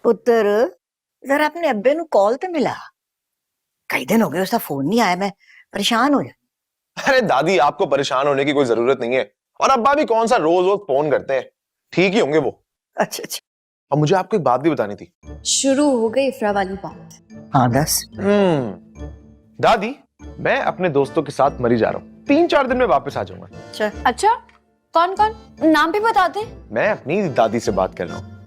पुत्र जरा अपने अब्बे नु कॉल ते मिला। कई दिन हो गए उसका फोन नहीं आया, मैं परेशान हो जाती। अरे दादी, आपको परेशान होने की कोई जरूरत नहीं है। और अब्बा भी कौन सा रोज रोज फोन करते हैं, ठीक ही होंगे वो। अच्छा अच्छा। अब मुझे आपको एक बात भी बतानी थी। शुरू हो गई इफ्रा वाली बात। हाँ दस। दादी, मैं अपने दोस्तों के साथ मरी जा रहा हूँ, 3-4 दिन में वापस आ जाऊंगा। अच्छा अच्छा, कौन कौन, नाम भी बता दे। मैं अपनी दादी से बात कर रहा हूँ।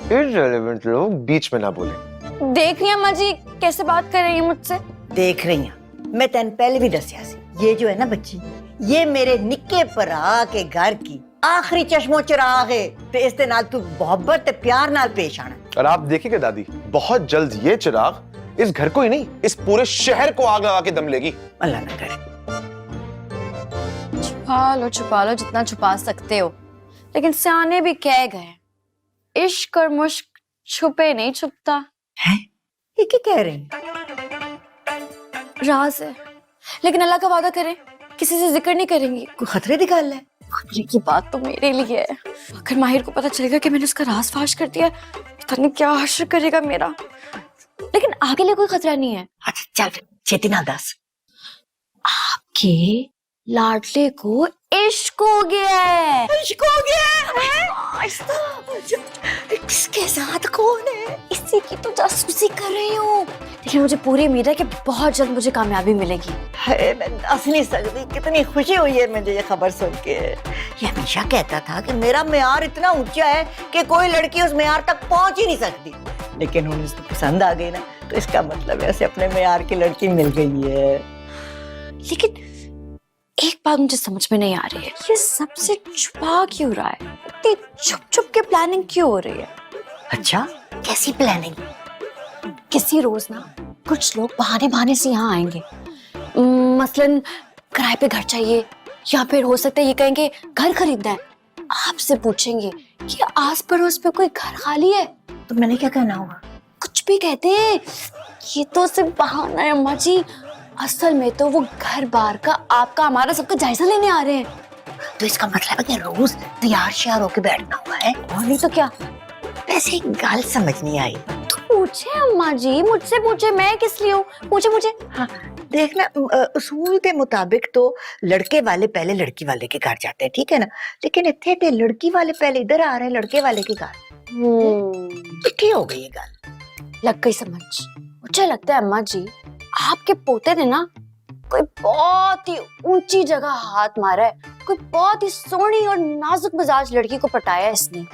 इररिलेवेंट लोग बीच में ना बोले। देख रही अम्मा जी कैसे बात कर रही है मुझसे। देख रही हूँ, मैं तेन पहले भी दसिया सी, ये जो है ना बच्ची, ये मेरे निक्के भरा के घर की आखिरी चश्मो चिराग है ते इस दे नाल तू मोहब्बत ते प्यार नाल पेश आना। और आप देखिएगा दादी, बहुत जल्द ये चिराग इस घर को ही नहीं, इस पूरे शहर को आग लगा के दम लेगी। अल्लाह ना करे। छुपा लो जितना छुपा सकते हो, लेकिन सियाने भी कह गए, इश्क और मुश्क छुपे नहीं छुपता है। ये क्या कह रही? राज है, लेकिन अल्लाह का वादा करें किसी से जिक्र नहीं करेंगी। कोई खतरे की गल है? खतरे की बात तो मेरे लिए है। अगर माहिर को पता चलेगा कि मैंने उसका राज फाश कर दिया, पता नहीं क्या हश्र करेगा मेरा। लेकिन आगे लिए कोई खतरा नहीं है। अच्छा चल छेती ना दस। आपके लाडले को इश्क हो गया है। इश्क हो गया है? किसके साथ? कौन है? इसी की तो जासूसी कर रही हूँ, लेकिन मुझे पूरी उम्मीद है कि बहुत जल्द मुझे कामयाबी मिलेगी। है, मैं दस नहीं सकती कितनी खुशी हुई है मुझे ये खबर सुन के। ये हमेशा कहता था कि मेरा मेयार इतना ऊंचा है कि कोई लड़की उस मेयार तक पहुंच ही नहीं सकती, लेकिन उन्हें उसको पसंद आ गई ना, तो इसका मतलब ऐसे अपने मेयार की लड़की मिल गई है। लेकिन एक बात मुझे समझ में नहीं आ रही है, ये सबसे छुपा क्यों रहा है? इतनी छुप छुप के प्लानिंग क्यों हो रही है? अच्छा कैसी प्लानिंग? किसी रोज ना कुछ लोग बहाने बहाने से यहाँ आएंगे, मसलन किराए पे घर चाहिए, या फिर हो सकता है ये कहेंगे घर खरीदना है। आपसे पूछेंगे कि आस पड़ोस पे कोई घर खाली है, तो मैंने क्या कहना होगा? कुछ भी कहते हैं। ये तो सिर्फ बहाना है अम्मा जी, असल में तो वो घर बार का आपका हमारा सबका जायजा लेने आ रहे हैं। तो इसका मतलब है कि रोज तैयार श्यार होके बैठना हुआ है। और नहीं तो क्या। वैसे एक गाल समझ नहीं आई। तो पूछे अम्मा जी, मुझसे पूछे, मैं किस लिए हूँ, पूछे मुझे। हाँ देखना, उसूल के मुताबिक तो लड़के वाले पहले लड़की वाले के घर जाते हैं, ठीक है ना, लेकिन इतने ते लड़की वाले पहले इधर आ रहे हैं लड़के वाले के घर। इकट्ठी हो गई ये गाल। लग गई समझ। मुझे लगता है अम्मा जी, आपके पोते ने ना कोई बहुत ही ऊंची जगह हाथ मारा है, कोई बहुत ही सोहनी और नाजुक मिजाज लड़की को पटाया इसने।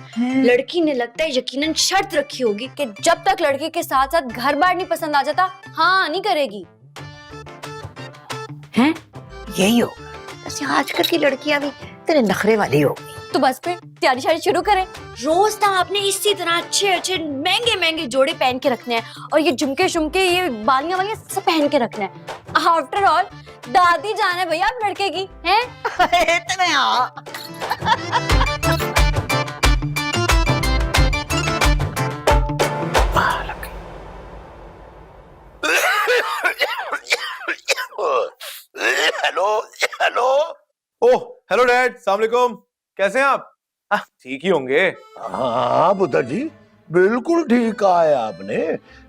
लड़की ने लगता है यकीनन शर्त रखी होगी कि जब तक लड़के के साथ साथ घर बार नहीं पसंद आ जाता, हाँ नहीं करेगी। हैं? यही हो। वैसे आजकल की लड़कियां भी तेरे नखरे वाली हो गई। तो बस फिर तैयारी शारी शुरू करें। रोज ना आपने इसी तरह अच्छे अच्छे महंगे महंगे जोड़े पहन के रखने हैं, और ये झुमके शुमके, ये बालियां वालियां सब पहन के रखने हैं। आफ्टर ऑल दादी जान है भैया आप लड़के की हैं। इतने हाँ। Hello hello. Oh hello dad, अस्सलाम वालेकुम। कैसे हैं आप? ठीक ही होंगे। हाँ पुत्र जी, बिल्कुल ठीक कहा है आपने।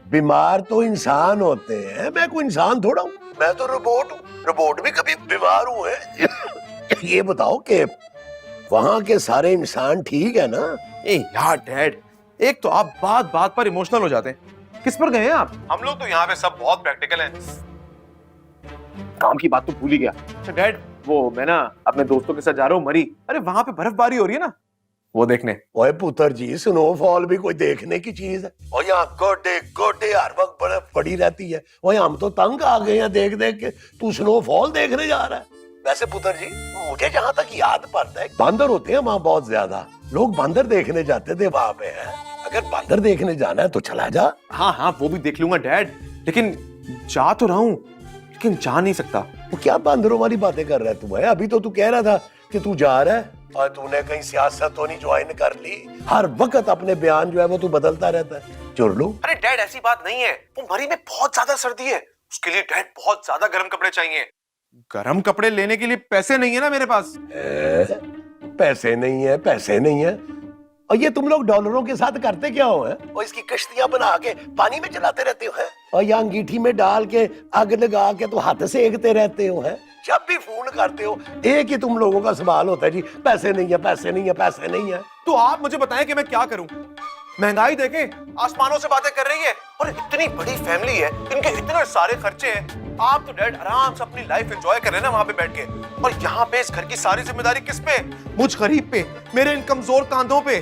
बीमार तो इंसान होते हैं, मैं कोई इंसान थोड़ा हूँ, मैं तो रोबोट हूँ। रोबोट भी कभी बीमार हुए ये बताओ कि वहाँ के सारे इंसान ठीक है ना? ए यार डैड, एक तो आप बात बात पर इमोशनल हो जाते हैं। किस पर गए हैं आप? हम लोग तो यहाँ पे सब बहुत प्रैक्टिकल हैं। काम की बात तो भूल ही गया। अच्छा डैड, वो मैं ना अपने दोस्तों के साथ जा रहा हूँ मरी। अरे वहां पे बर्फबारी हो रही है ना, वो देखने। ओए पुत्र जी, स्नोफॉल भी कोई देखने की चीज है? और यहाँ गोडे गोडे हर वक्त बर्फ पड़ी रहती है। ओए हम तो तंग आ गए हैं देख देख के, तू स्नोफॉल देखने जा रहा है। वैसे पुत्र जी, मुझे जहाँ तक याद पड़ता है, बांदर होते हैं वहाँ बहुत ज्यादा। लोग बांदर देखने जाते थे वहां पे। है अगर बांदर देखने जाना है तो चला जा। हाँ हाँ वो भी देख लूंगा डैड, लेकिन जा तो रहा हूँ, लेकिन जा नहीं सकता। वो क्या बांदरों वाली बातें कर रहा है तू? है अभी तो तू कह रहा था कि तू जा रहा है, और तूने कहीं सियासत तो नहीं ज्वाइन कर ली? हर वक्त अपने बयान जो है वो तू बदलता रहता है। चुरलू। अरे डैड ऐसी बात नहीं है, वो मरी में बहुत ज्यादा सर्दी है, उसके लिए डैड बहुत ज्यादा गर्म कपड़े चाहिए। गर्म कपड़े लेने के लिए पैसे नहीं है ना मेरे पास। पैसे नहीं है, पैसे नहीं है? और ये तुम लोग डॉलरों के साथ करते क्या हो है? और इसकी कश्तियां बना के पानी में चलाते रहते हो है? और या अंगीठी में डाल के आग लगा के तो हाथ सेकते रहते हो है? जब भी फोन करते हो एक ही तुम लोगों का सवाल होता है जी, पैसे नहीं है, पैसे नहीं है, पैसे नहीं है। तो आप मुझे बताएं कि मैं क्या करूं? महंगाई देखें आसमानों से बातें कर रही है, और इतनी बड़ी फैमिली है, इनके इतने सारे खर्चे हैं। आप तो डैड आराम से अपनी लाइफ एंजॉय कर रहे हैं ना वहां पे बैठ के, और यहाँ पे इस घर की सारी जिम्मेदारी किस पे? मुझ गरीब पे, मेरे इन कमजोर कांधों पे।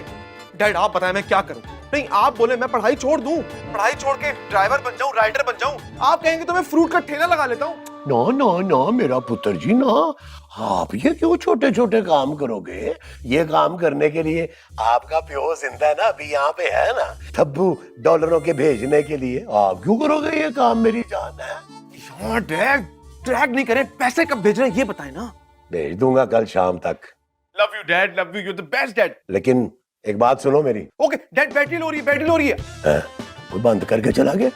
डैड आप बताएं मैं क्या करूं? नहीं आप बोले मैं पढ़ाई छोड़ दूं, पढ़ाई छोड़ के ड्राइवर बन जाऊं, राइडर बन जाऊं। आप कहेंगे तो मैं फ्रूट का ठेला लगा लेता हूं। नो नो नो मेरा पुत्र जी ना, आप ये क्यों छोटे छोटे काम करोगे? ये काम करने के लिए आपका प्यो जिंदा है ना, अभी यहाँ पे है ना, थब्बू डॉलरों के भेजने के लिए। आप क्यों करोगे ये काम? मेरी जान है यार डैड ड्रैग नहीं करें, पैसे कब भेज रहे हैं ये बताएं ना। भेज दूंगा कल शाम तक। Love you dad, love you, you the best dad. लेकिन एक बात सुनो मेरी। ओके डैड, बैटरी लो रही है, बैटरी लो रही है। वो बंद करके चला गया।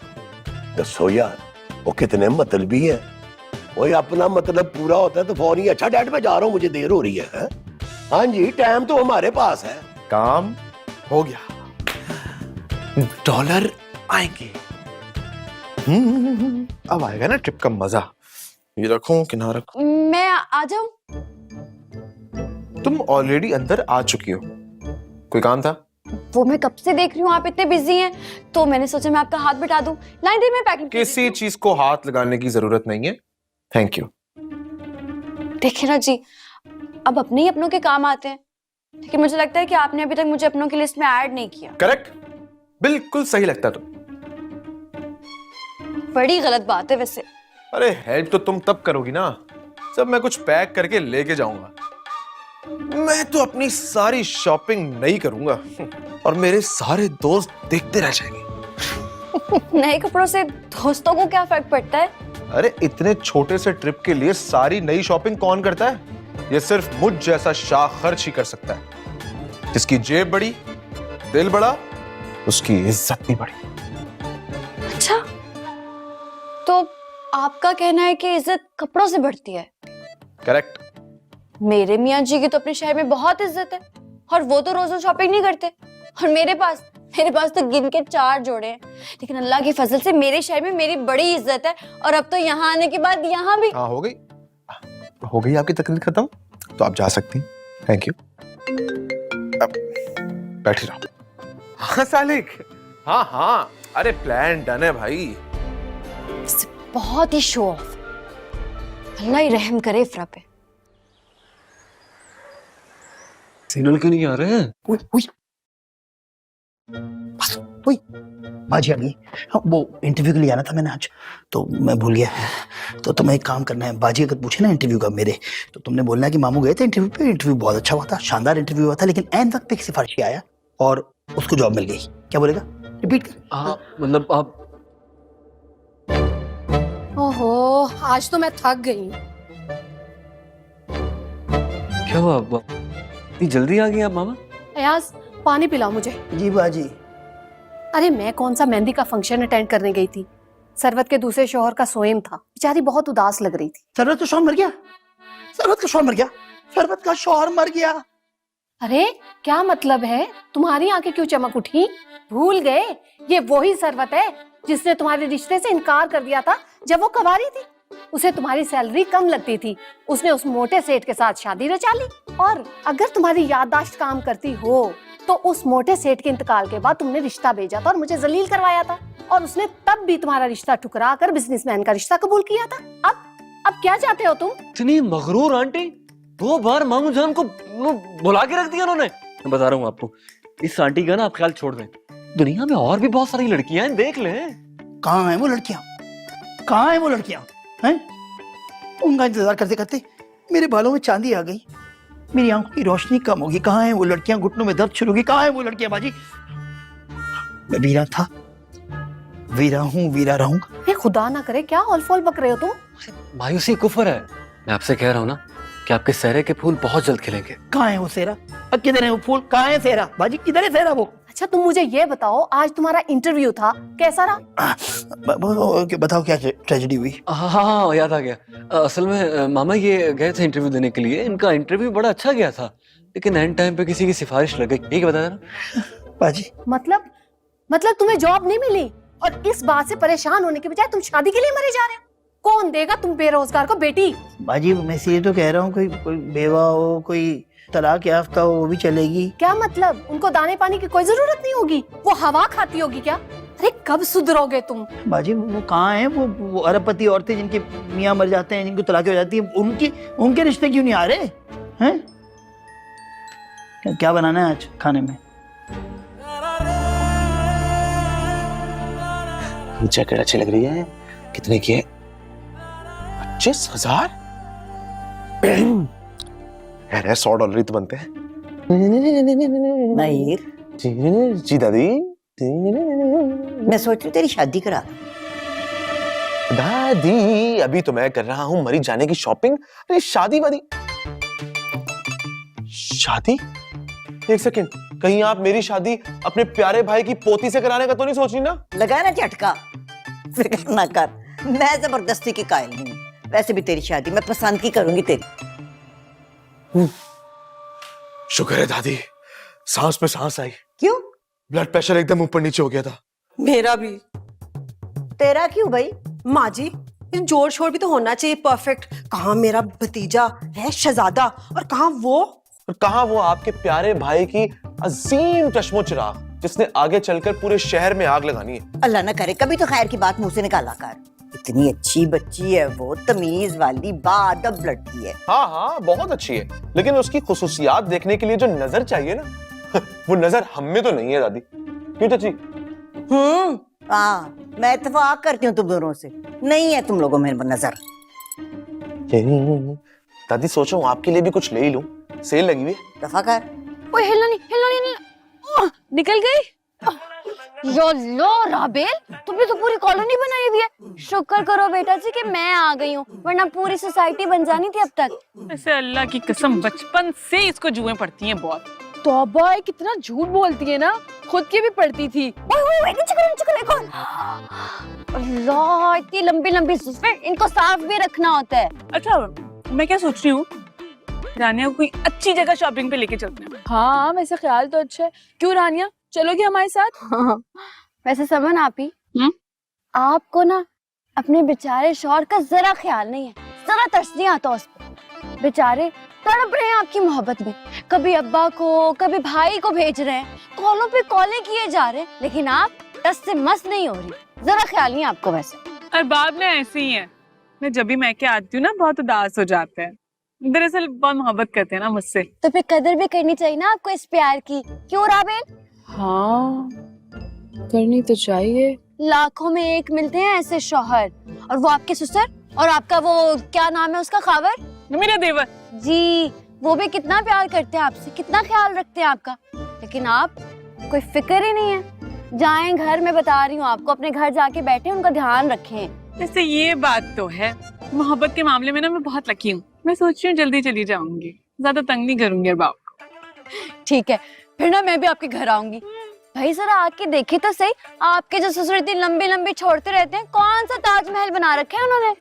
दसो यार वो कितने मतलबी है। वही अपना मतलब पूरा होता है तो फौरी अच्छा डैड मैं जा रहा हूँ, मुझे देर हो रही है? हाँ जी टाइम तो हमारे पास है। काम हो गया, डॉलर आएंगे। अब आएगा ना ट्रिप का मजा। ये रखो कि ना रखो? मैं आ जाऊं? तुम ऑलरेडी अंदर आ चुकी हो। कोई काम था? वो मैं कब से देख रही हूँ आप इतने बिजी हैं, तो मैंने सोचा मैं आपका हाथ बटा दूं। लाइन दे मैं पैकिंग। किसी चीज को हाथ लगाने की जरूरत नहीं है, थैंक यू। देखिए ना जी, अब अपने ही अपनों के काम आते हैं, लेकिन मुझे लगता है कि आपने अभी तक मुझे अपनों की लिस्ट में ऐड नहीं किया। करेक्ट, बिल्कुल सही लगता तुम। बड़ी गलत बात है वैसे। अरे हेल्प तो तुम तब करोगी ना जब मैं कुछ पैक करके लेके जाऊंगा। मैं तो अपनी सारी शॉपिंग नहीं करूंगा और मेरे सारे दोस्त देखते रह जाएंगे। नए कपड़ों से दोस्तों को क्या फर्क पड़ता है? अरे इतने छोटे से ट्रिप के लिए सारी नई शॉपिंग कौन करता है? ये सिर्फ मुझ जैसा शाह खर्च ही कर सकता है। जिसकी जेब बड़ी, दिल बड़ा, उसकी इज्जत भी बड़ी। अच्छा, तो आपका कहना है कि इज्जत कपड़ों से बढ़ती है? करेक्ट। मेरे मियाँ जी की तो अपने शहर में बहुत इज्जत है, और वो तो रोज रोज शॉपिंग नहीं करते। और मेरे पास तो गिन के 4 जोड़े हैं, लेकिन अल्लाह की फजल से मेरे शहर में मेरी बड़ी इज्जत है। और अब तो यहाँ आने के बाद यहाँ भी। हाँ हो गई आपकी तकलीफ खत्म, तो आप जा सकती हैं। Thank you. अब बैठे रहो। हाँ सालिक, हाँ अरे प्लान डन है भाई। बहुत ही शो ऑफ। अल्लाह ही रहम करे इफ्रा पे। सिग्नल क्यों नहीं आ रहे हैं? बाजी आ गई। वो इंटरव्यू के लिए आना था मैंने आज, तो मैं भूल गया। तो तुम्हें एक काम करना है, बाजी अगर पूछे ना इंटरव्यू का मेरे, तो तुमने बोलना है कि मामू गए थे इंटरव्यू पे, इंटरव्यू बहुत अच्छा हुआ था, शानदार इंटरव्यू हुआ था, लेकिन ऐन वक्त पे सिफारिशी आया और उसको जॉब मिल गई। क्या बोलेगा? रिपीट कर। हाँ मतलब आप। ओहो, आज तो मैं थक गई। क्या हुआ इतनी जल्दी आ गई आप मामा? अयाज पानी पिलाओ मुझे। जी बाजी। अरे मैं कौन सा मेहंदी का फंक्शन अटेंड करने गई थी, सरवत के दूसरे शौहर का सोएम था, बेचारी बहुत उदास लग रही थी। सरवत का शौहर मर गया? सरवत का शौहर मर गया? सरवत का शौहर मर गया? अरे क्या मतलब है? तुम्हारी आंखें क्यों चमक उठी? भूल गए ये वही सरवत है जिसने तुम्हारे रिश्ते से इनकार कर दिया था जब वो कवारी थी। उसे तुम्हारी सैलरी कम लगती थी, उसने उस मोटे सेठ के साथ शादी रचा ली। और अगर तुम्हारी याददाश्त काम करती हो तो उस मोटे सेठ के इंतकाल के बाद तुमने रिश्ता भेजा था और मुझे जलील करवाया था, और उसने तब भी तुम्हारा रिश्ता ठुकरा कर बिजनेसमैन का रिश्ता कबूल किया था। अब क्या चाहते हो तुम? इतनी मगरूर आंटी, 2 बार मामू जान को बुला के रख दिया उन्होंने। मैं बता रहा हूँ आपको, इस आंटी का ना आप ख्याल छोड़ दें। दुनिया में और भी बहुत सारी लड़कियां हैं, देख लें। कहाँ है वो लड़कियां? कहाँ है वो लड़कियां? हैं? उनका इंतजार करते करते मेरे बालों में चांदी आ गई, मेरी आंखों की रोशनी कम होगी। कहाँ है वो लड़कियां? घुटनों में दर्द शुरू होगी। कहाँ है वो लड़कियां बाजी? मैं वीरा था, वीरा हूँ, वीरा रहूंगा। खुदा ना करे, क्या हौल फौल बक रहे हो तुम? मायूसी कुफर है। मैं आपसे कह रहा हूँ ना कि आपके सेहरे के फूल बहुत जल्द खिलेंगे। कहाँ है वो सेहरा? किधर है वो फूल? कहाँ है सेहरा? बाजी किधर है सेहरा वो? अच्छा तुम मुझे ये बताओ, आज तुम्हारा इंटरव्यू था, कैसा रहा? बताओ क्या ट्रेजेडी हुई? हाँ याद आ गया। असल में मामा ये गए थे इंटरव्यू देने के लिए, इनका इंटरव्यू बड़ा अच्छा गया था। लेकिन एंड टाइम पे किसी की सिफारिश लग गई, यही बता देना। बाजी मतलब तुम्हें जॉब नहीं मिली और इस बात से परेशान होने के बजाय तुम शादी के लिए मरे जा रहे हो। कौन देगा तुम बेरोजगार को बेटी? बाजी मैं ये तो कह रहा हूँ कोई बेवा हो, कोई तलाक याफ्ता हो, वो भी चलेगी। क्या मतलब? उनको दाने पानी की कोई जरूरत नहीं होगी, वो हवा खाती होगी क्या? अरे कब सुधरोगे तुम? बाजी वो कहाँ है वो अरबपति औरतें जिनके मियाँ मर जाते हैं, जिनको तलाक हो जाती है, उनके रिश्ते क्यों नहीं आ रहे हैं? क्या बनाना है आज खाने में? जैकेट अच्छी लग रही है। कितने की है? 25,000? यार $100 ही तो बनते हैं। नहीं जी दादी। मैं सोच रही हूँ तेरी शादी करा दूं। दादी अभी तो मैं कर रहा हूँ मरी जाने की शॉपिंग। अरे शादी वादी शादी? एक सेकेंड, कहीं आप मेरी शादी अपने प्यारे भाई की पोती से कराने का तो नहीं सोच रही ना? लगाया ना झटका, फिक्र ना कर, मैं जबरदस्ती की कायल नहीं हूँ। वैसे भी तेरी शादी मैं पसंद की करूंगी तेरी। शुक्र है दादी, सांस पे सांस आई। क्यों? ब्लड प्रेशर एकदम ऊपर नीचे हो गया था। मेरा भी। तेरा क्यों भाई? माँ जी, ये जोर शोर भी तो होना चाहिए परफेक्ट। कहाँ मेरा भतीजा है शहजादा और कहाँ वो? और कहाँ वो आपके प्यारे भाई की अजीम चश्मो चिराग, जिसने आगे चलकर पूरे शहर में आग लगानी है। अल्लाह ना करे कभी तो खैर की बात मुंह से निकाला कर। इतनी अच्छी बच्ची है वो, तमीज वाली बाअदब लड़की है। हाँ हाँ बहुत अच्छी है, लेकिन उसकी खुसूसियात देखने के लिए जो नजर चाहिए ना वो नजर हम में तो नहीं है दादी। क्यों चाची? हाँ, मैं इत्तेफाक करती हूँ तुम दोनों से, नहीं है तुम लोगों में नजर। दादी सोचो आपके लिए भी कुछ ले ही लूं, सेल लगी हुई है। दफा कर। ओए हिलना नहीं। निकल गई। लो राबेल, तुमने तो पूरी कॉलोनी बनाई हुई है। शुक्र करो बेटा जी कि मैं आ गई हूँ, वरना पूरी सोसाइटी बन जानी थी अब तक। ऐसे अल्लाह की कसम बचपन से इसको जुएं पड़ती हैं बहुत। तौबा, कितना झूठ बोलती है ना, खुद की भी पढ़ती थी। ओए नीचे कर अल्लाह, इतनी लंबी जुल्फें, इनको साफ भी रखना होता है। अच्छा मैं क्या सोच रही हूँ, रानिया को कोई अच्छी जगह शॉपिंग पे लेके चलते हैं। हाँ वैसे ख्याल तो अच्छा है। क्यों रानिया, चलोगी हमारे साथ? हाँ, वैसे समन आप ही, आपको ना अपने बेचारे शौहर का जरा ख्याल नहीं है, जरा तरस नहीं आता उस पर। बेचारे तड़प रहे हैं आपकी मोहब्बत में, कभी अब्बा को कभी भाई को भेज रहे हैं, कॉलों पे कॉलें किए जा रहे हैं, लेकिन आप टस से मस नहीं हो रही। जरा ख्याल नहीं आपको वैसे। और बाप ने ऐसे ही है, मैं जब भी मैके आती हूँ ना बहुत उदास हो जाते हैं। दरअसल बहुत मोहब्बत करते हैं ना मुझसे। तो फिर कदर भी करनी चाहिए ना आपको इस प्यार की, क्यों राबेल? हाँ करनी तो चाहिए। लाखों में एक मिलते हैं ऐसे शौहर, और वो आपके ससुर, और आपका वो क्या नाम है उसका, खावर? मेरा देवर जी, वो भी कितना प्यार करते हैं आपसे, कितना ख्याल रखते हैं आपका, लेकिन आप कोई फिक्र ही नहीं है। जाएं घर, मैं बता रही हूँ आपको, अपने घर जाके बैठे उनका ध्यान रखें। जैसे ये बात तो है, मोहब्बत के मामले में ना मैं बहुत लकी हूँ। मैं सोच रही हूँ जल्दी चली जाऊंगी, ज्यादा तंग नहीं करूंगी और बाप को। ठीक है, फिर ना मैं भी आपके घर आऊंगी। भाई जरा आके देखिए तो सही, आपके जो ससुर इतनी लंबी छोड़ते रहते हैं, कौन सा ताजमहल बना रखे है उन्होंने।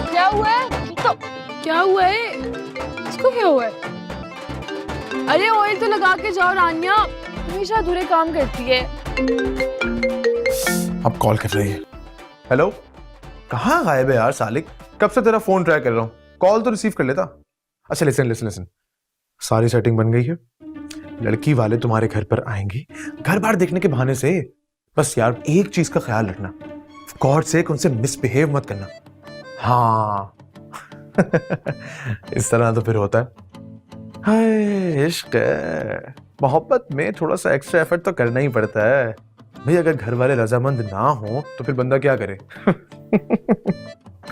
क्या हुआ है? तो क्या हुआ है? इसको क्या हुआ है? अरे ऑयल तो लगा के जाओ रानिया, हमेशा अधूरे काम करती है। अब कॉल कर रही है। हेलो, कहाँ गायब है यार सालिक? कब से तेरा फोन ट्राई कर रहा हूँ, कॉल तो रिसीव कर लेता। अच्छा लिसन, सारी सेटिंग बन गई है। लड़की वाले तुम्हारे घर पर आएंगे घर बार देखने के बहाने से। बस यार एक चीज का ख्याल रखना, गॉड से उनसे मिसबिहेव मत करना। हाँ इस तरह तो फिर होता है। हाय इश्क है, मोहब्बत में थोड़ा सा एक्स्ट्रा एफर्ट तो करना ही पड़ता है भाई। अगर घर वाले रजामंद ना हो तो फिर बंदा क्या करे।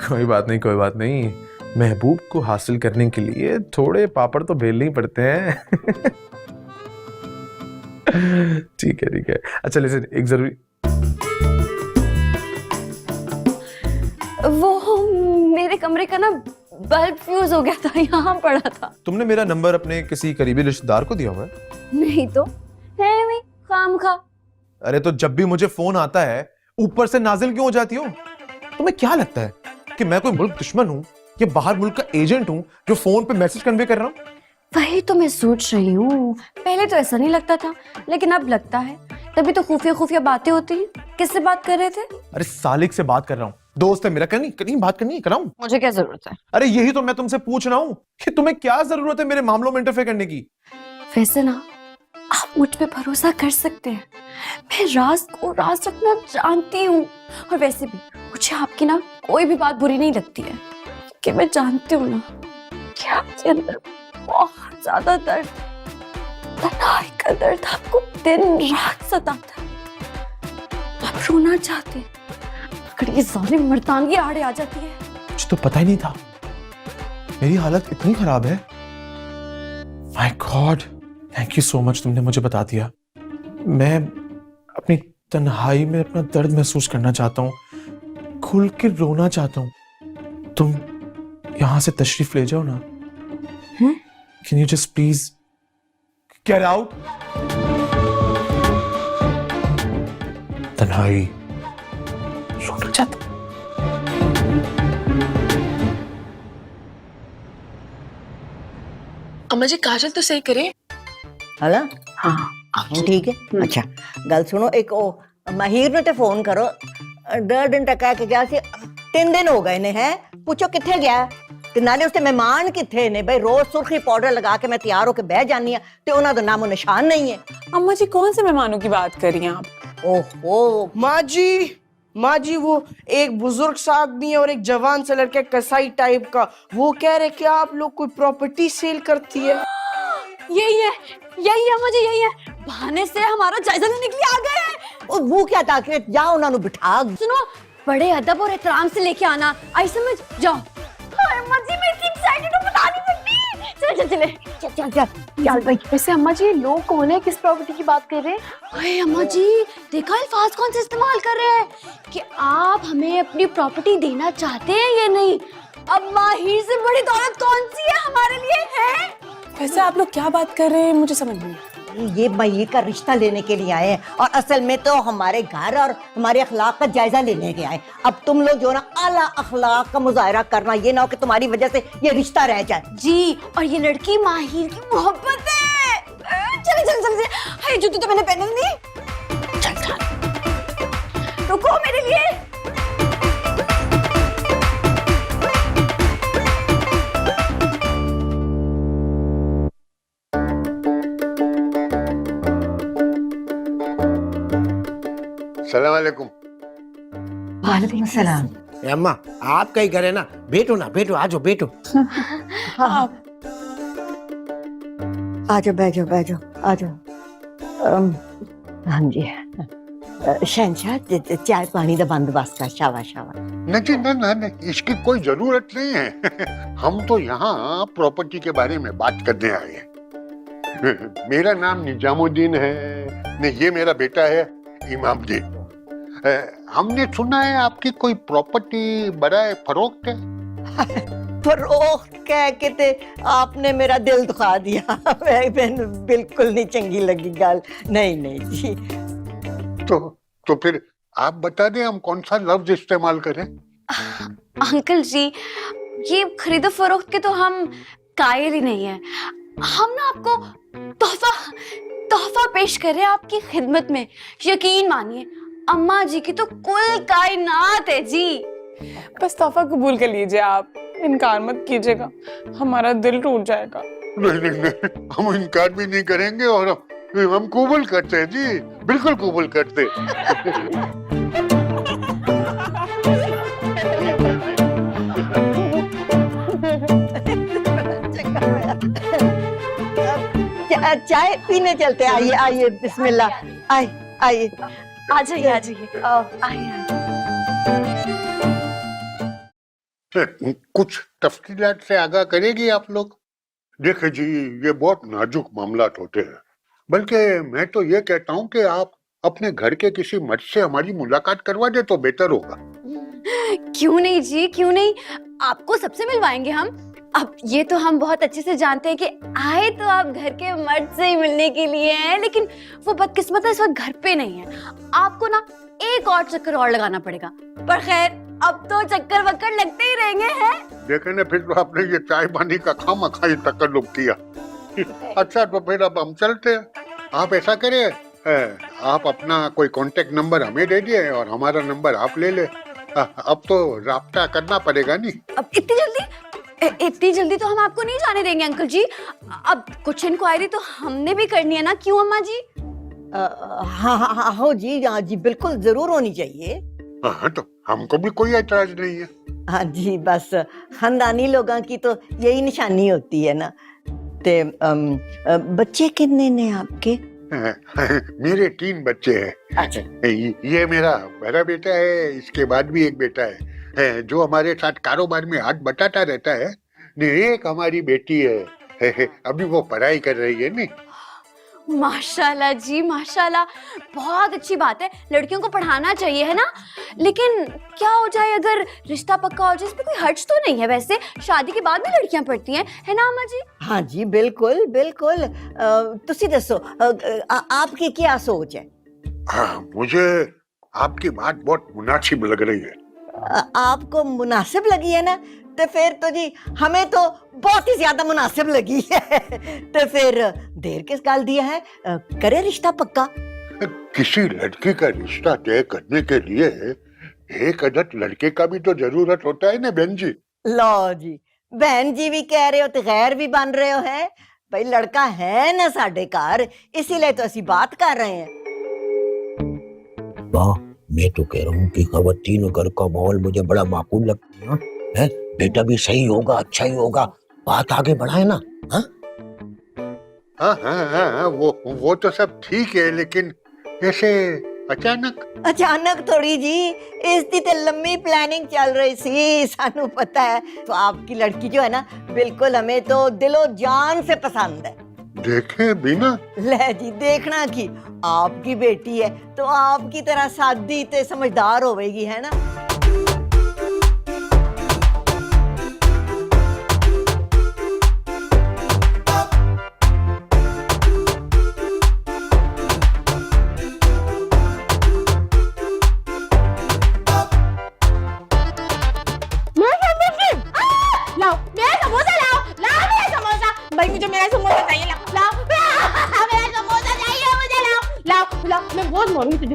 कोई बात नहीं, महबूब को हासिल करने के लिए थोड़े पापड़ तो बेलने ही पड़ते हैं। ठीक है। अच्छा लिसन, एक जरूरी, वो मेरे कमरे का ना बल्ब फ्यूज हो गया था, यहाँ पड़ा था। तुमने मेरा नंबर अपने किसी करीबी रिश्तेदार को दिया हुआ है? नहीं तो है नहीं, खामखा। अरे तो जब भी मुझे फोन आता है ऊपर से नाजिल क्यों हो जाती हो? तुम्हें क्या लगता है कि मैं कोई मुल्क दुश्मन हूँ या बाहर मुल्क का एजेंट हूँ जो फोन पे मैसेज कन्वे कर रहा हूँ? वही तो मैं सोच रही हूँ, पहले तो ऐसा नहीं लगता था लेकिन अब लगता है। तभी तो खुफिया खुफिया बातें होती हैं। किससे बात कर रहे थे? अरे सालिक से बात कर रहा हूँ, दोस्त है मेरा, कहीं बात करनी है, कराऊं? मुझे क्या जरूरत है? अरे यही तो मैं तुमसे पूछ रहा हूँ कि तुम्हें क्या जरूरत है मेरे मामलों में इंटरफेयर करने की? वैसे ना आप मुझ पे भरोसा कर सकते हैं, मैं राज को राज रखना जानती हूँ। और वैसे भी मुझे आपकी ना कोई भी बात बुरी नहीं लगती है, कि मैं जानती हूँ ना कि आपके अंदर बहुत ज्यादा दर्द, तन्हाई का दर्द आपको दिन रात सताता है। आप रोना चाहते हैं मगर ये जालिम मर्दानगी आड़े आ जाती है। मुझे तो पता ही नहीं था मेरी हालत इतनी खराब है। My God, thank you so much, तुमने मुझे बता दिया। मैं अपनी तन्हाई में अपना दर्द महसूस करना चाहता हूँ, खुल के रोना चाहता हूँ। तुम यहां से तशरीफ ले जाओ ना। Can you just please get out? तन्हाई रोना चाहता। अम्मा जी काजल तो सही करे। हला हाँ ठीक है। अच्छा गल सुनो, एक ओ माहिर ने ते फोन करो, 10 दिन तक कह के गया सी, 3 दिन हो गए ने हैं, पूछो किथे गया ते नाले उसते मेहमान किथे ने। भाई रोज सुर्खी पाउडर लगा के मैं तैयार होके बह जानी हां ते उन्हां दा नामो निशान नहीं है। अम्मा जी कौन से मेहमानों की बात कर रही हैं आप? ओहो माँ जी वो एक बुजुर्ग साहब भी है और एक जवान सा लड़का कसाई टाइप का, वो कह रहे कि आप लोग कोई प्रॉपर्टी सेल करती है। यही है मुझे, यही है। बहाने से हमारा जायजा लेने के लिए आ गए हैं। और वो क्या था कि जाओ उन्हां नु बिठा। सुनो, बड़े अदब और एहतराम से लेके आना, आई समझ जाओ। हाय अम्मा जी, मैं इतनी एक्साइटेड हूं, बता नहीं सकती। चल भाई। वैसे अम्मा जी ये लोग कौन है, किस प्रॉपर्टी की बात कर रहे हैं? अरे अम्मा जी, देखा अल्फाज कौन से इस्तेमाल कर रहे हैं कि आप हमें अपनी प्रॉपर्टी देना चाहते हैं या नहीं। अब माहिर से बड़ी दौलत कौन सी है हमारे लिए, है? वैसे आप लोग क्या बात कर रहे हैं, मुझे समझ नहीं आया। ये माहिर का रिश्ता लेने के लिए आए हैं और असल में तो हमारे घर और हमारे अखलाक का जायजा लेने के आए। अब तुम लोग जो ना आला अखलाक का मुजाहरा करना, ये ना हो कि तुम्हारी वजह से ये रिश्ता रह जाए। जी, और ये लड़की माहिर की मोहब्बत है। चले हाय, जूते तो मैंने पहने नहीं। चल रुको मेरे लिए। सलाम वालेकुम। वालेकुम सलाम। अम्मा आपका ही घर है ना, बैठो ना, बैठो, आ जाओ बैठो। हाँ आ जाओ, बैठ जाओ आ जाओ। हाँ जी शहंशाह, चाय पानी का बंदोबस्त कर। शाबाश नहीं नहीं, इसकी कोई जरूरत नहीं है। हम तो यहाँ प्रॉपर्टी के बारे में बात करने आए हैं। मेरा नाम निजामुद्दीन है, नहीं ये मेरा बेटा है इमामुद्दीन। हमने सुना है आपकी कोई प्रॉपर्टी बराए फरोख्त है। फरोख्त कह के ते आपने मेरा दिल दुखा दिया। मैंने बिल्कुल नहीं चंगी लगी गल। नहीं जी। तो फिर आप बता दें हम कौन सा लफ्ज इस्तेमाल करें। अंकल जी, ये खरीदो फरोख्त के तो हम कायल ही नहीं है। हम ना आपको तोहफा पेश कर रहे हैं आपकी खिदमत में। यकीन मानिए अम्मा जी की तो कुल कायनात है जी। बस तोहफा कबूल कर लीजिए, आप इनकार मत कीजिएगा, हमारा दिल टूट जाएगा। नहीं, हम इनकार भी नहीं करेंगे और हम कबूल करते हैं जी, बिल्कुल कबूल करते। चाय पीने चलते। आइए बिस्मिल्लाह। आइए आ जाइए कुछ तफसीलात से आगाह करेगी आप लोग। देखिए जी, ये बहुत नाजुक मामलात होते हैं, बल्कि मैं तो ये कहता हूँ कि आप अपने घर के किसी मर्द से हमारी मुलाकात करवा दे तो बेहतर होगा। क्यों नहीं जी, क्यों नहीं, आपको सबसे मिलवाएंगे हम। अब ये तो हम बहुत अच्छे से जानते हैं कि आए तो आप घर के मर्द से ही मिलने के लिए हैं, लेकिन वो बदकिस्मत है इस वक्त घर पे नहीं है। आपको ना एक और चक्कर और लगाना पड़ेगा। पर खैर अब तो चक्कर वक्कर लगते ही रहेंगे हैं। देखे ना, फिर तो आपने ये चाय पानी का खामखाई तकल्लुफ किया। अच्छा तो फिर अब हम चलते हैं। आप ऐसा करिए, आप अपना कोई कांटेक्ट नंबर हमें दे दिए और हमारा नंबर आप ले ले। अब तो राब्ता करना पड़ेगा नहीं। अब इतनी जल्दी तो हम आपको नहीं जाने देंगे अंकल जी। अब कुछ इंक्वायरी तो हमने भी करनी है ना, क्यों अम्मा जी? हाँ हाँ हाँ हो जी, हाँ जी बिल्कुल जरूर होनी चाहिए। हाँ तो हमको भी कोई ऐतराज नहीं है। हाँ जी, बस खानदानी लोगों की तो यही निशानी होती है ना। ते बच्चे कितने ने आपके? मेरे 3 बच्चे हैं। अच्छा। ये मेरा बड़ा बेटा है, इसके बाद भी एक बेटा है जो हमारे साथ कारोबार में हाथ बटाता रहता है। ने एक हमारी बेटी है, अभी वो पढ़ाई कर रही है नहीं। माशाल्लाह जी माशाल्लाह, बहुत अच्छी बात है, लड़कियों को पढ़ाना चाहिए है ना। लेकिन क्या हो जाए अगर रिश्ता पक्का हो जाए, इसमें कोई हर्ज तो नहीं है? वैसे शादी के बाद भी लड़कियां पढ़ती हैं, है ना अम्मा जी? हाँ जी बिल्कुल बिल्कुल। तुसी दसो आपकी क्या सोच है? मुझे आपकी बात बहुत मुनासिब लग रही है। आपको मुनासिब लगी है ना, तो फिर तो जी हमें तो बहुत ही ज्यादा मुनासिब लगी है। तो फिर देर किस गाल दिया है, करे रिश्ता पक्का। किसी लड़की का रिश्ता तय करने के लिए एक अदद लड़के का भी तो जरूरत होता है ना बहन जी। लो जी, बहन जी भी कह रहे हो तो गैर भी बन रहे हो है। भाई लड़का है ना साडे घर, इसीलिए तो असी बात कर रहे हैं। वाह, मैं तो कह रहा हूँ कि खवातीन घर का माहौल मुझे बड़ा माकूल लगता है। बेटा भी सही होगा, अच्छा ही होगा, बात आगे बढ़ाए ना। हाँ, वो तो सब ठीक है, लेकिन ऐसे अचानक थोड़ी जी, इसकी तो लंबी प्लानिंग चल रही सी, सानू पता है। तो आपकी लड़की जो है ना, बिल्कुल हमें तो दिलो जान से पसंद है। देखे बिना ले जी, देखना की आपकी बेटी है तो आपकी तरह सादी ते समझदार होवेगी, है ना। लाओ मेरा समोसा, लाओ मेरा समोसा। भाई मुझे मेरा समोसा चाहिए, लाओ मेरा समोसा चाहिए मुझे, लाओ मैं बहुत मारूंगी तुझे।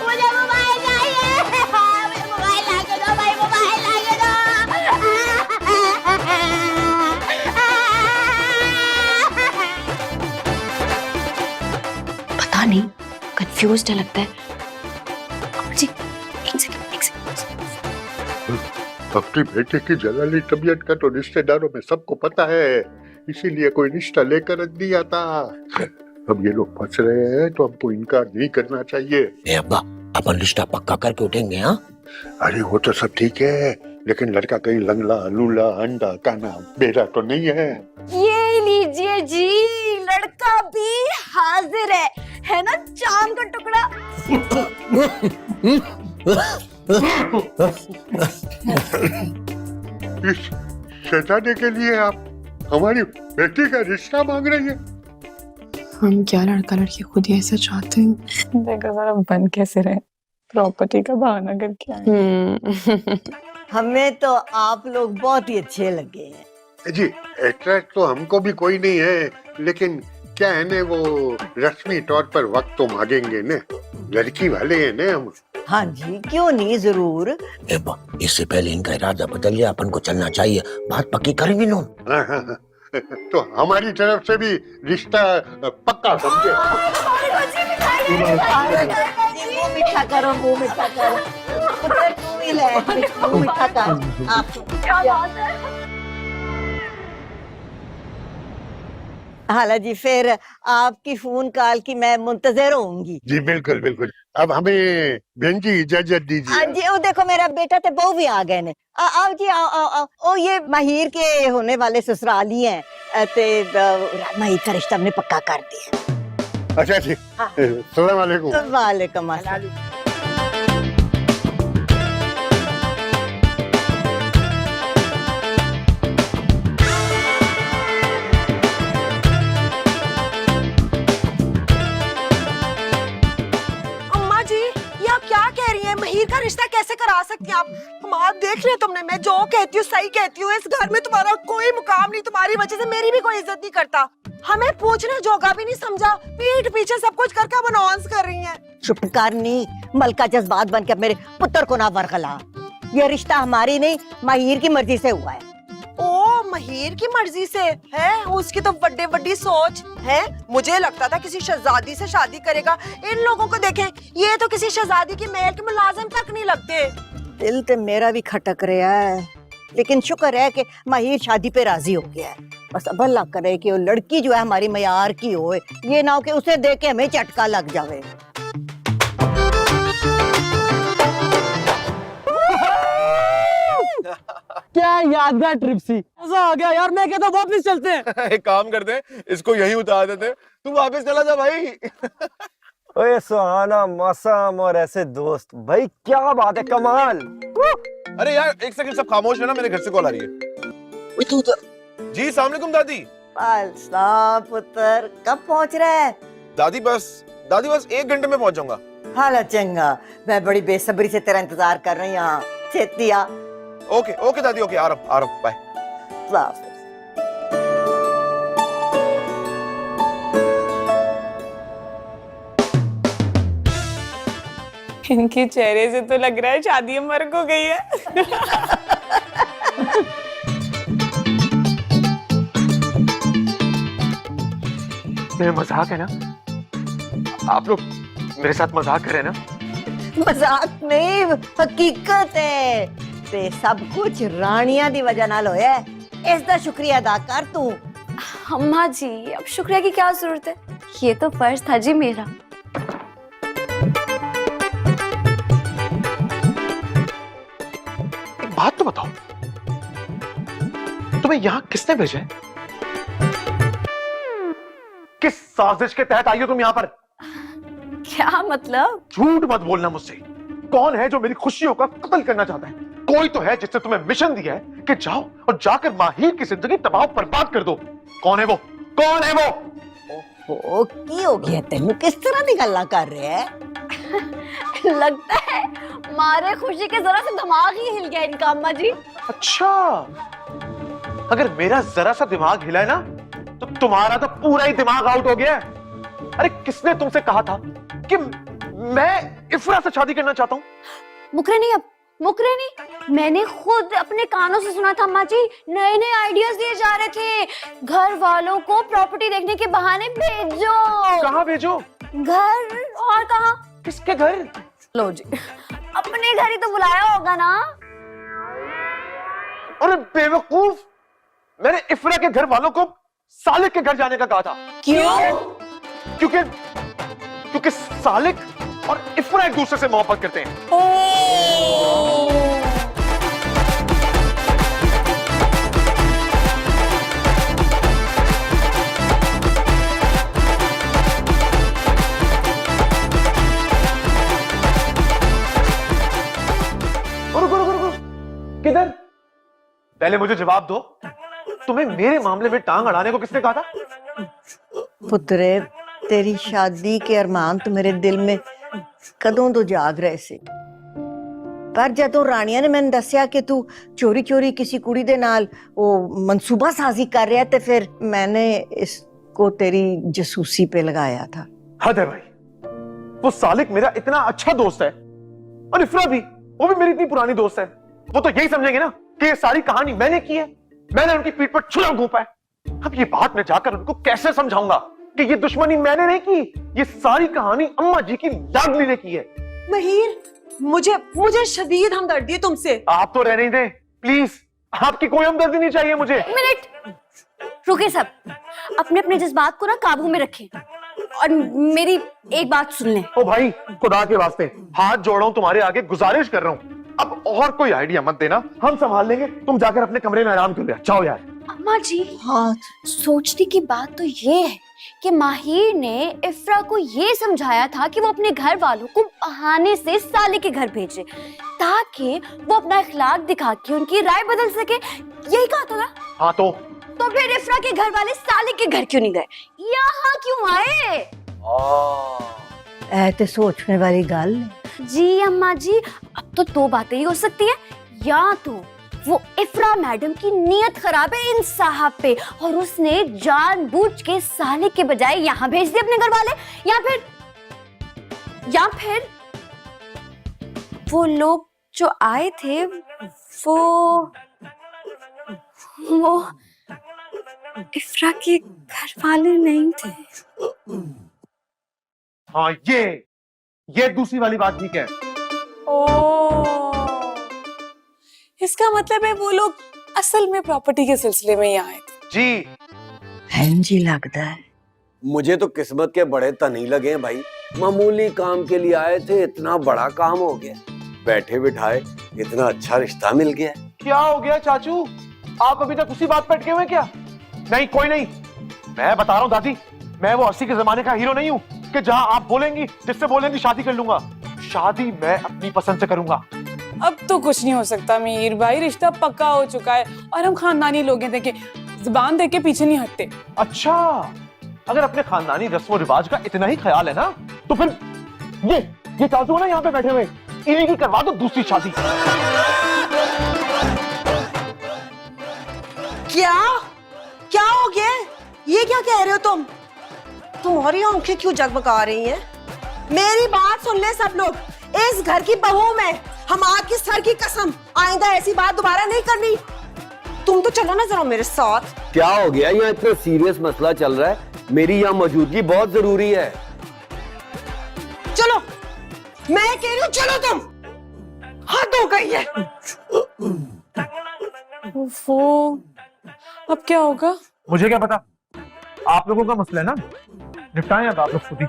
मुझे मोबाइल चाहिए, मुझे मोबाइल ला के दो भाई, मोबाइल ला के दो। पता नहीं, कंफ्यूज्ड है लगता है। जी एक सेकंड। अपनी बेटे की जलाली तबीयत का तो रिश्तेदारों में सबको पता है, इसीलिए कोई रिश्ता लेकर रख दिया था। अब ये लोग फंस रहे हैं तो हमको इनकार नहीं करना चाहिए। अब्बा, अपन रिश्ता पक्का करके उठेंगे। हाँ, अरे वो तो सब ठीक है, लेकिन लड़का कहीं लंगड़ा लूला अंडा काना बेरा तो नहीं है। ये लीजिए जी, लड़का भी हाजिर है ना, चांद का टुकड़ा। इस शहजादे के लिए आप हमारी बेटी का रिश्ता मांग रही है? हम क्या लड़का लड़की खुद ही ऐसा चाहते हैं? देखो जरा बन कैसे रहे, प्रॉपर्टी का बहाना करके आए। हमें तो आप लोग बहुत ही अच्छे लगे हैं जी। अट्रैक्ट तो हमको भी कोई नहीं है, लेकिन क्या है ना, वो रस्मी तौर पर वक्त तो मांगेंगे ने, लड़की वाले हैं ना हम। हाँ जी, क्यों नहीं, जरूर। अब्बा, इससे पहले इनका इरादा बदल गया, अपन को चलना चाहिए, बात पक्की करेंगे ना। तो हमारी तरफ से भी रिश्ता पक्का समझे। मुंह मीठा करो, मुंह मीठा करो। पुत्र तू ही ले, मुंह मीठा कर। आप क्या बात है। हाला जी, फिर आपकी फोन कॉल की मैं मुंतजर होंगी। जी बिल्कुल बिल्कुल। अब हमें बहन जी इजाजत दीजिए। हाँ जी, वो देखो मेरा बेटा ते बहू भी आ गए ने। आओ जी, आओ। ओ ये माहिर के होने वाले ससुराली हैं, ते माहिर का रिश्ता हमने पक्का कर दिया। अच्छा जी, अस्सलाम वालेकुम। वालेकुम अस्सलाम। महीर का रिश्ता कैसे करा सकती हैं आप? माँ देख लिया तुमने, मैं जो कहती हूँ सही कहती हूँ। इस घर में तुम्हारा कोई मुकाम नहीं, तुम्हारी वजह से मेरी भी कोई इज्जत नहीं करता। हमें पूछने जोगा भी नहीं समझा, पीठ पीछे सब कुछ करके अब अनाउंस कर रही हैं। चुप कर नी, मलका जज्बात बन के मेरे पुत्र को ना वरगला। ये रिश्ता हमारी नहीं, माहिर की मर्जी से हुआ है। ओ महीर की मर्जी से है? उसकी तो बड़ी बड़ी सोच है। मुझे लगता था किसी शहजादी से शादी करेगा। इन लोगों को देखें, ये तो किसी शहजादी की महल के मुलाजिम तक नहीं लगते। दिल तो मेरा भी खटक रहा है, लेकिन शुक्र है कि माहिर शादी पे राजी हो गया है। बस अब अल्लाह करे कि वो लड़की जो है हमारी मयार की हो, ये ना हो कि उसे देख के हमें झटका लग जावे। क्या यादगार ट्रिप सी, मजा आ गया यार। मैं कहता हूँ वापस चलते हैं। एक काम करते हैं, इसको यहीं उतार देते हैं, तू वापस चला जा भाई। ओए सुहाना मौसम और ऐसे दोस्त, भाई क्या बात है, कमाल। अरे यार एक सेकंड, सब खामोश है ना, मेरे घर से कॉल आ रही है। जी अस्सलाम वालेकुम दादी। पालसा पुत्र, कब पहुंच रहा है? दादी बस 1 घंटे में पहुंच जाऊंगा। हाला चंगा, मैं बड़ी बेसब्री से तेरा इंतजार कर रही हूँ। छेती आ। ओके दादी, ओके आ रहा हूँ, बाय। इनके चेहरे से तो लग रहा है शादी मर्ग हो गई है। मेरा मजाक है ना? आप लोग मेरे साथ मजाक कर रहे हैं ना? मजाक नहीं, हकीकत है। ते सब कुछ रानिया दी वजह नाल होया है। इसदा शुक्रिया अदा कर तू। अम्मा जी, अब शुक्रिया की क्या जरूरत है, ये तो फर्ज था जी मेरा। एक बात तो बताओ, तुम्हें यहाँ किसने भेजा है? किस साजिश के तहत आई हो तुम यहाँ पर? क्या मतलब? झूठ मत बोलना मुझसे। कौन है जो मेरी खुशियों का कत्ल करना चाहता है? कोई तो है जिसने तुम्हें मिशन दिया है कि जाओ और जाकर माहिर की जिंदगी तबाह बर्बाद कर दो। कौन है वो? कौन है वो? ओहो, की हो गया तेनू? किस तरह की गल्ला कर रहे है? लगता है मारे खुशी के जरा सा दिमाग ही हिल गया इनका अम्मा जी। अच्छा, अगर मेरा जरा सा दिमाग हिला है ना, तो तुम्हारा तो पूरा ही दिमाग आउट हो गया है। अरे किसने तुमसे कहा था कि मैं इफ्रा से शादी करना चाहता हूँ? मुकरे नहीं, अब मुकरे नहीं। मैंने खुद अपने कानों से सुना था अम्मा जी, नए नए आइडियाज दिए जा रहे थे। घर वालों को प्रॉपर्टी देखने के बहाने भेजो। कहाँ भेजो? घर, और कहाँ? किसके घर? लो जी, अपने घर ही तो बुलाया होगा ना। अरे बेवकूफ, मैंने इफ्रा के घर वालों को सालिक के घर जाने का कहा था। क्यों? क्योंकि सालिक और इफ्रा एक दूसरे से मोहब्बत करते हैं। रुको, किधर? पहले मुझे जवाब दो, तुम्हें मेरे मामले में टांग अड़ाने को किसने कहा था? पुत्रे, तेरी शादी के अरमान तो मेरे दिल में कदों तो जाग रहे सी, पर जदों रानिया ने मैंने दसिया कि तू चोरी चोरी किसी कुड़ी दे नाल वो मंसूबा साजी कर रहा है, तो फिर मैंने इसको तेरी जसूसी पे लगाया था। हद है भाई, वो सालिक मेरा इतना अच्छा दोस्त है, और इफ्रा भी, वो भी मेरी इतनी पुरानी दोस्त है। वो तो यही समझेंगे ना कि ये सारी कहानी मैंने की है, मैंने उनकी पीठ पर छुरा घूंपा है। अब ये बात मैं जाकर उनको कैसे समझाऊंगा कि ये दुश्मनी मैंने नहीं की, ये सारी कहानी अम्मा जी की लाडली ने की है। महीर, मुझे शदीद हमदर्दी है तुमसे। आप तो रहने दें प्लीज, आपकी कोई हमदर्दी नहीं चाहिए मुझे। मिनट रुके सब, अपने अपने जज्बात को ना काबू में रखें और मेरी एक बात सुन लें। ओ भाई, खुदा के वास्ते हाथ जोड़ रहा हूं, तुम्हारे आगे गुजारिश कर रहा हूं, अब और कोई आइडिया मत देना, हम संभाल लेंगे। तुम जाकर अपने कमरे में आराम कर ले जाओ यार। अम्मा जी, हाँ, सोचने की बात तो ये है कि माहिर ने इफ्रा को ये समझाया था कि वो अपने घर वालों को बहाने से साले के घर भेजे, ताकि वो अपना इखलाक दिखा के उनकी राय बदल सके। यही कहा था ना? हाँ, तो फिर इफ्रा के घर वाले साले के घर क्यों नहीं गए, यहाँ क्यों आए? ऐ ते सोचने वाली गल है। जी अम्मा जी, अब तो दो बातें ही हो सकती है, या तो वो इफ्रा मैडम की नीयत खराब है इन साहब पे और उसने जानबूझ के साले के बजाय यहाँ भेज दिए अपने घर वाले, या फिर वो लोग जो आए थे वो इफ्रा के घर वाले नहीं थे। हाँ, ये दूसरी वाली बात ठीक है। इसका मतलब है वो लोग असल में प्रॉपर्टी के सिलसिले में ही आए थे। जी जी लगता है मुझे तो किस्मत के बड़े तनी लगे हैं भाई। मामूली काम के लिए आए थे, इतना बड़ा काम हो गया। बैठे बिठाए इतना अच्छा रिश्ता मिल गया। क्या हो गया चाचू, आप अभी तक उसी बात पे अटके हुए हैं क्या? नहीं, कोई नहीं, मैं बता रहा हूँ दादी, मैं वो 80 के जमाने का हीरो नहीं हूँ कि जहाँ आप बोलेंगी, जिससे बोलेंगी शादी कर लूंगा। शादी मैं अपनी पसंद से करूंगा। अब तो कुछ नहीं हो सकता मीर भाई, रिश्ता पक्का हो चुका है और हम खानदानी लोग हैं, देखिए जुबान दे के पीछे नहीं हटते। अच्छा, अगर अपने खानदानी रस्म रिवाज का इतना ही ख्याल है ना, तो फिर ये चाचू है ना यहाँ पे बैठे हुए, इन्हीं की करवा दो दूसरी शादी। क्या हो गया? ये क्या कह रहे हो तुम? तुम्हारी आंखें क्यों जगमगा रही हैं? मेरी बात सुन ले सब लोग, इस घर की बहू मैं, हम आपकी सर की कसम, आइंदा ऐसी बात दोबारा नहीं करनी। तुम तो चलो ना जरा मेरे साथ। क्या हो गया? यहाँ इतना सीरियस मसला चल रहा है, मेरी यहाँ मौजूदगी बहुत जरूरी है। चलो, मैं कह रही हूँ चलो, तुम हद हो गई है। वो अब क्या होगा? मुझे क्या पता, आप लोगों का मसला है ना, निपटाएं अब आप लोग खुद ही।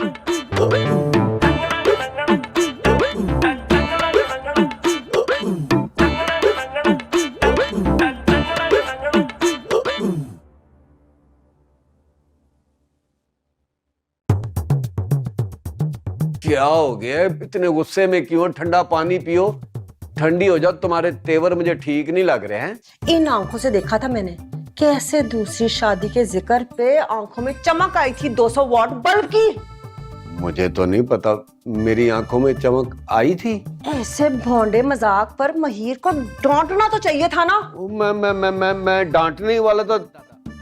क्या हो गया? इतने गुस्से में क्यों? ठंडा पानी पियो, ठंडी हो जाओ। तुम्हारे तेवर मुझे ठीक नहीं लग रहे हैं। इन आंखों से देखा था मैंने कैसे दूसरी शादी के जिक्र पे आंखों में चमक आई थी 200 वॉट बल्ब की। मुझे तो नहीं पता, मेरी आंखों में चमक आई थी। ऐसे भोंडे मजाक पर महीर को डांटना तो चाहिए था ना। मैं डांटने ही वाला था,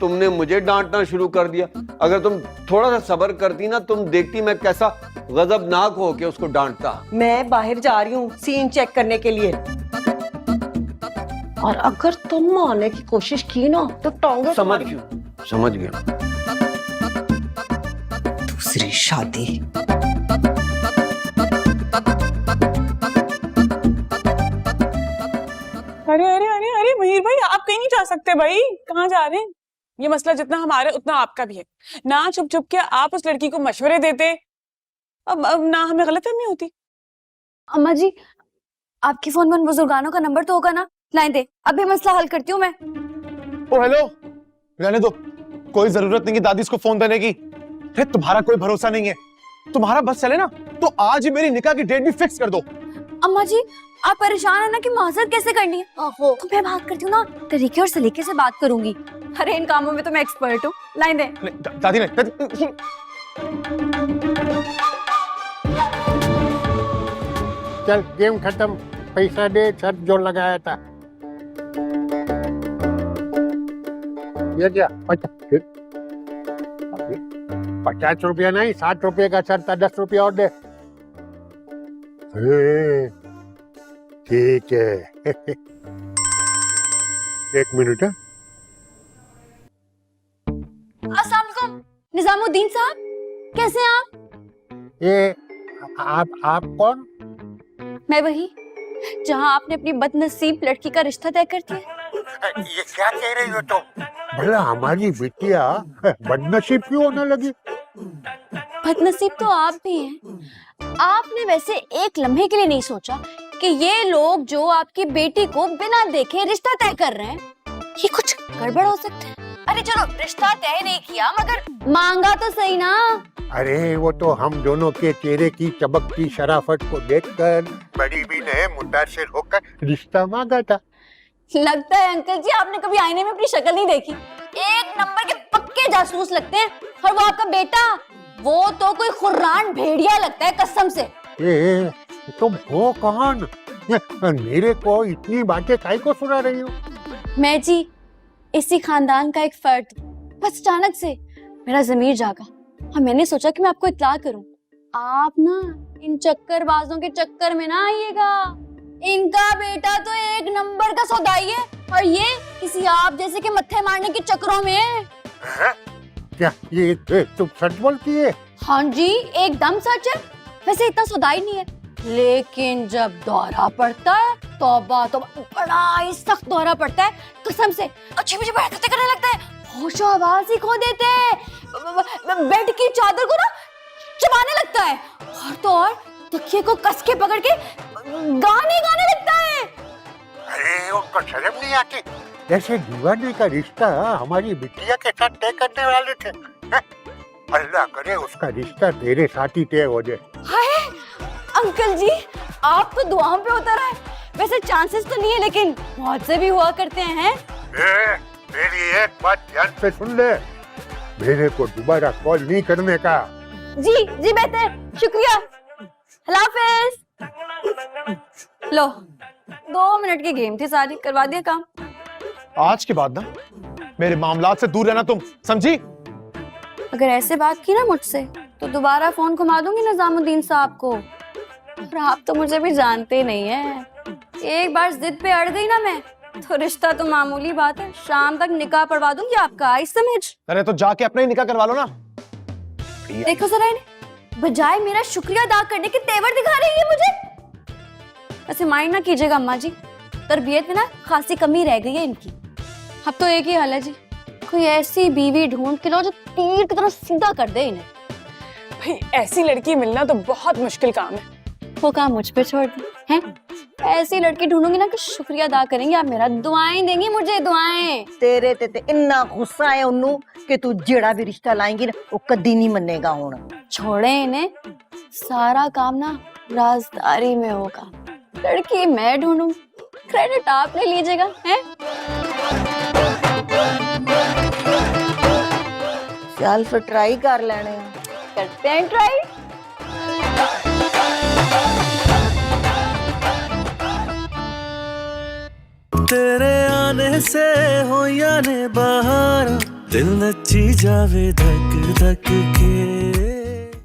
तुमने मुझे डांटना शुरू कर दिया। अगर तुम थोड़ा सा सब्र करती ना, तुम देखती मैं कैसा गजबनाक हो के उसको डांटता। मैं बाहर जा रही हूँ सीन चेक करने के लिए, और अगर तुम मारने की कोशिश की ना तो टोंगे। समझ गया। दूसरी शादी। अरे अरे अरे अरे महीर भाई, आप कहीं नहीं जा सकते भाई। कहाँ जा रहे हैं? ये मसला जितना हमारा उतना आपका भी है ना। चुप चुप के आप उस लड़की को मशवरे देते, अब ना हमें गलतफहमी होती। अम्मा जी, आपके फोन में उन बुजुर्गानों का नंबर तो होगा ना, लाइन दे, अभी मसला हल करती हूँ मैं। ओ हेलो, रहने दो, कोई जरूरत नहीं है दादी इसको फोन देने की। अरे तुम्हारा कोई भरोसा नहीं है, तुम्हारा बस चले ना तो आज ही मेरी निकाह की डेट भी फिक्स कर दो। अम्मा जी, आप परेशान है ना कि माजरत कैसे करनी है, तो मैं बात करती हूँ ना, तरीके और सलीके से बात करूंगी। अरे इन कामों में तो मैं एक्सपर्ट हूँ, लाइन दे। दादी ने चल गेम खत्म, पैसा दे, शर्त जो लगाया था। ये क्या? 50 रुपया नहीं, 60 रुपये का शर्त था, 10 रुपया और दे। ठीक है। 1 मिनट है। अस्सलाम वालेकुम निजामुद्दीन साहब, कैसे हैं आप? ये आप कौन? मैं वही जहाँ आपने अपनी बदनसीब लड़की का रिश्ता तय कर दिया। ये क्या कह रही हो तुम? भला हमारी बिटिया बदनसीब क्यों होने लगी? बदनसीब तो आप भी हैं। आपने वैसे एक लम्हे के लिए नहीं सोचा कि ये लोग जो आपकी बेटी को बिना देखे रिश्ता तय कर रहे हैं, ये कुछ गड़बड़ हो सकता है। अरे चलो, रिश्ता तय नहीं किया मगर मांगा तो सही ना। अरे वो तो हम दोनों के चेहरे की चमकती शराफत को देखकर बड़ी भी ने मुतासिर होकर रिश्ता मांगा था। लगता है अंकल जी आपने कभी आईने में अपनी शक्ल नहीं देखी। एक नंबर के पक्के जासूस लगते हैं। और वो आपका बेटा, वो तो कोई खुर्रान भेड़िया लगता है कसम से। तुम हो कौन? मेरे को इतनी बातें काहे को सुना रही हो? मैं जी इसी खानदान का एक फर्द, बस अचानक से मेरा जमीर जागा और मैंने सोचा कि मैं आपको इत्तला करूं। आप ना इन चक्करबाजों के चक्कर में ना आइएगा। इनका बेटा तो एक नंबर का सौदाई है और ये किसी आप जैसे के मत्थे मारने के चक्करों में है। क्या ये तुम सच बोलती है? हाँ जी, एकदम सच है। वैसे इतना सौदाई नहीं है, लेकिन जब दौरा पड़ता है तौबा तो बड़ा ही सख्त दौरा पड़ता है। कसम से अच्छी मुझे हरकतें करने लगता है, होशो आवाज ही खो देते हैं, बेड की चादर को ना चबाने लगता है और तो और तकिए को कस के पकड़ के गाने गाने लगता है। अरे उनको शर्म नहीं आती? ऐसे दीवाने का रिश्ता हमारी बिटिया के साथ तय करने वाले थे। अल्लाह करे उसका रिश्ता तेरे साथ ही तय हो जाए। हाय अंकल जी, आप तो दुआओं पे उतर आए। वैसे चांसेस तो नहीं है, लेकिन मौत से भी हुआ करते हैं। मेरी एक बात ध्यान से सुन ले, मेरे को दोबारा कॉल नहीं करने का। जी जी बेहतर, शुक्रिया, अल्लाह हाफिज। लो 2 मिनट की गेम थी सारी, करवा दिया काम। आज के बाद ना मेरे मामलात से दूर रहना तुम, समझी? अगर ऐसे बात की ना मुझसे तो दोबारा फोन घुमा दूंगी निजामुद्दीन साहब को। और आप तो मुझे भी जानते नहीं है, एक बार जिद पे अड़ गई ना मैं तो रिश्ता तो मामूली बात है, शाम तक निकाह पढ़वा दूंगी आपका, आई समझ? अरे तो जाके अपना ही निकाह करवा लो ना। देखो जरा इन्हें, बजाय मेरा शुक्रिया अदा करने के तेवर दिखा रही है मुझे। ऐसे माइंड ना कीजिएगा अम्मा जी, तरबियत में ना खासी कमी रह गई है इनकी। अब तो एक ही हाल है जी, कोई ऐसी बीवी ढूंढ के लो जो तीर की तरह सीधा कर दे इन्हें। भाई ऐसी लड़की मिलना तो बहुत मुश्किल काम है। वो काम मुझ पे छोड़ दी हैं? ऐसी लड़की ढूंढूंगी ना कि शुक्रिया अदा करेंगे आप मेरा, दुआएं देंगी मुझे, दुआएं। तेरे ते इन्ना गुस्सा है उन्नू कि तू जेड़ा भी रिश्ता लाएंगी ना वो कदी नहीं मनेगा। हुण छोड़े इन्हें, सारा काम ना राजदारी में होगा। लड़की मैं ढूंढूंगी, क्रेडिट आप ले लीजिएगा हैं? चल फिर ट्राई कर लेने, करते हैं ट्राई। तेरे आने से हो या ने बहार, दिल नची जावे धक धक के।